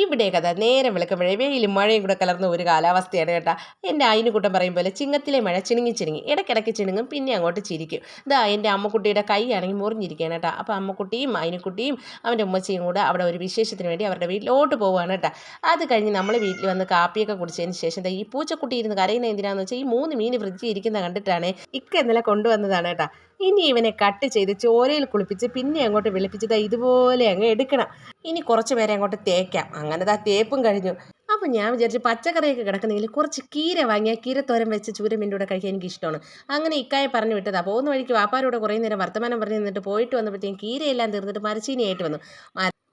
ഇവിടെ കഥ നേരം വിളക്കുമ്പോഴേ വെയിലും മഴയും കൂടെ കലർന്ന ഒരു കാലാവസ്ഥയാണ് കേട്ടാ. എൻ്റെ അയിനുകൂട്ടം പറയും പോലെ ചിങ്ങത്തിലെ മഴ ചിണുങ്ങി ചിണുങ്ങി ഇടയ്ക്കിടയ്ക്ക് ചിണുങ്ങും, പിന്നെ അങ്ങോട്ട് ചിരിക്കും. ഇതാ എൻ്റെ അമ്മക്കുട്ടിയുടെ കൈയാണെങ്കിൽ മുറിഞ്ഞിരിക്കുകയാണ് കേട്ടോ. അപ്പോൾ അമ്മക്കുട്ടിയും അയിനുക്കുട്ടിയും അവൻ്റെ ഉമ്മച്ചിയും കൂടെ അവിടെ ഒരു വിശേഷത്തിന് വേണ്ടി അവരുടെ വീട്ടിലോട്ട് പോവുകയാണ് കേട്ടോ. അത് കഴിഞ്ഞ് നമ്മൾ വീട്ടിൽ വന്ന് കാപ്പിയൊക്കെ കുടിച്ചതിന് ശേഷം ഈ പൂച്ചക്കുട്ടി ഇരുന്ന് കരയുന്ന എന്തിനാന്ന് വെച്ചാൽ ഈ 3 മീൻ ഫ്രിഡ്ജിൽ ഇരിക്കുന്ന കണ്ടിട്ടാണ് ഇക്ക ഇന്നലെ കൊണ്ടുവന്നതാണ് കേട്ടോ. ഇനി ഇവനെ കട്ട് ചെയ്ത് ചോരയിൽ കുളിപ്പിച്ച് പിന്നെ അങ്ങോട്ട് വെളുപ്പിച്ചത് ഇതുപോലെ അങ്ങ് എടുക്കണം. ഇനി കുറച്ച് പേരെ അങ്ങോട്ട് തേക്കാം. അങ്ങനെ തേപ്പും കഴിഞ്ഞു. അപ്പം ഞാൻ വിചാരിച്ചു പച്ചക്കറിയൊക്കെ കിടക്കുന്നെങ്കിൽ കുറച്ച് കീര വാങ്ങിയാൽ കീരത്തോരൻ വെച്ച് ചൂരമീൻ്റെ കൂടെ കഴിക്കാൻ എനിക്ക് ഇഷ്ടമാണ്. അങ്ങനെ ഇക്കായെ പറഞ്ഞു വിട്ടതാ. പോകുന്ന വഴിക്ക് വാപ്പാരോടെ കുറേ നേരം വർത്തമാനം പറഞ്ഞു നിന്നിട്ട് പോയിട്ട് വന്നപ്പോഴത്തേക്കും കീരയെല്ലാം തീർന്നിട്ട് മരച്ചീനിയായിട്ട് വന്നു.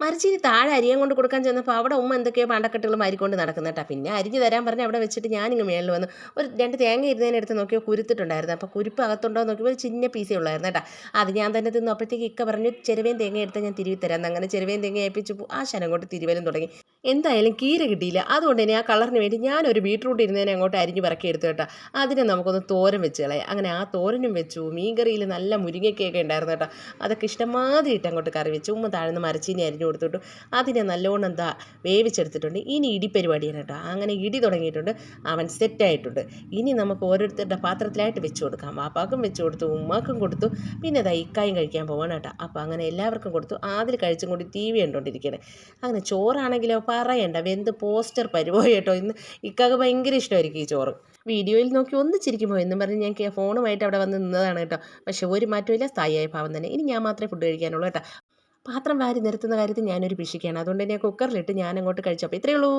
മരച്ചീനി താഴെ അരിയാൻ കൊണ്ട് കൊടുക്കാൻ ചെന്നപ്പോൾ അവിടെ ഉമ്മ എന്തൊക്കെയോ പാണ്ടക്കെട്ടുകൾ മാരിക്കൊണ്ട് നടക്കുന്ന കേട്ടോ. പിന്നെ അരിഞ്ഞ് തരാൻ പറഞ്ഞ് അവിടെ വെച്ചിട്ട് ഞാനിങ്ങ് മേളിൽ വന്നു. ഒരു 2 തേങ്ങ ഇരുന്നതിനടുത്ത് നോക്കിയോ കുരുത്തിട്ടുണ്ടായിരുന്നു. അപ്പോൾ കുരുപ്പ് അകത്തുണ്ടോ എന്ന് നോക്കിയപ്പോൾ ഒരു ചിന്ന പീസേ ഉള്ളായിരുന്നു കേട്ടോ. അത് ഞാൻ തന്നെ തിന്നു. അപ്പോഴത്തേക്ക് ഇക്ക പറഞ്ഞു ചെരുവേൻ തേങ്ങ എടുത്ത് ഞാൻ തിരുവി തരാം. അങ്ങനെ ചെരുവേൻ തേങ്ങ ഏൽപ്പിച്ചു ആ ശനം കൊണ്ട് തിരുവലും തുടങ്ങി. എന്തായാലും കീര കിട്ടിയില്ല. അതുകൊണ്ട് തന്നെ ആ കളറിന് വേണ്ടി ഞാനൊരു ബീട്രൂട്ട് ഇരുന്നതിനെ അങ്ങോട്ട് അരിഞ്ഞ് പറക്കി എടുത്തു കേട്ടോ. അതിനെ നമുക്കൊന്ന് തോരൻ വെച്ച് കളയാം. അങ്ങനെ ആ തോരനും വെച്ചു. മീൻകറിയിൽ നല്ല മുരിങ്ങയ്ക്കൊക്കെ ഉണ്ടായിരുന്നു കേട്ടോ. അതൊക്കെ ഇഷ്ടമാതിരി ഇട്ട് അങ്ങോട്ട് കറി വെച്ചു. ഉമ്മ താഴ്ന്ന് മരച്ചീനി അരിഞ്ഞു കൊടുത്തിട്ടു. അതിനെ നല്ലോണം എന്താ വേവിച്ചെടുത്തിട്ടുണ്ട്. ഇനി ഇടിപ്പരിപാടിയാണ് കേട്ടോ. അങ്ങനെ ഇടി തുടങ്ങിയിട്ടുണ്ട്. അവൻ സെറ്റായിട്ടുണ്ട്. ഇനി നമുക്ക് ഓരോരുത്തരുടെ പാത്രത്തിലായിട്ട് വെച്ച് കൊടുക്കാം. വാപ്പാക്കും വെച്ച് കൊടുത്തു, ഉമ്മാക്കും കൊടുത്തു, പിന്നെ ഇതാ ഇക്കായും കഴിക്കാൻ പോകണം കേട്ടോ. അപ്പോൾ അങ്ങനെ എല്ലാവർക്കും കൊടുത്തു. ആദ്യം കഴിച്ചും കൂടി ടി വി കണ്ടുകൊണ്ടിരിക്കുകയാണ്. അങ്ങനെ ചോറാണെങ്കിലോ പറയണ്ട, വെന്ത് പോസ്റ്റർ പരിപോയി കേട്ടോ. ഇന്ന് ഇക്കാക്ക് ഭയങ്കര ഇഷ്ടമായിരിക്കും ഈ ചോറ്. വീഡിയോയിൽ നോക്കി ഒന്നിച്ചിരിക്കുമോ എന്നും പറഞ്ഞ് ഞാൻ ഫോണുമായിട്ട് അവിടെ വന്ന് നിന്നതാണ് കേട്ടോ. പക്ഷേ ഒരു മാറ്റമില്ല, സ്ഥായിയായ ഭാവം തന്നെ. ഇനി ഞാൻ മാത്രമേ ഫുഡ് കഴിക്കാനുള്ളൂ കേട്ടോ. പാത്രം വാരി നിരത്തുന്ന കാര്യത്തിൽ ഞാനൊരു പിശിക്കാണ്. അതുകൊണ്ട് തന്നെ കുക്കറിലിട്ട് ഞാൻ അങ്ങോട്ട് കഴിച്ചു. അപ്പോൾ ഇത്രയേ ഉള്ളൂ.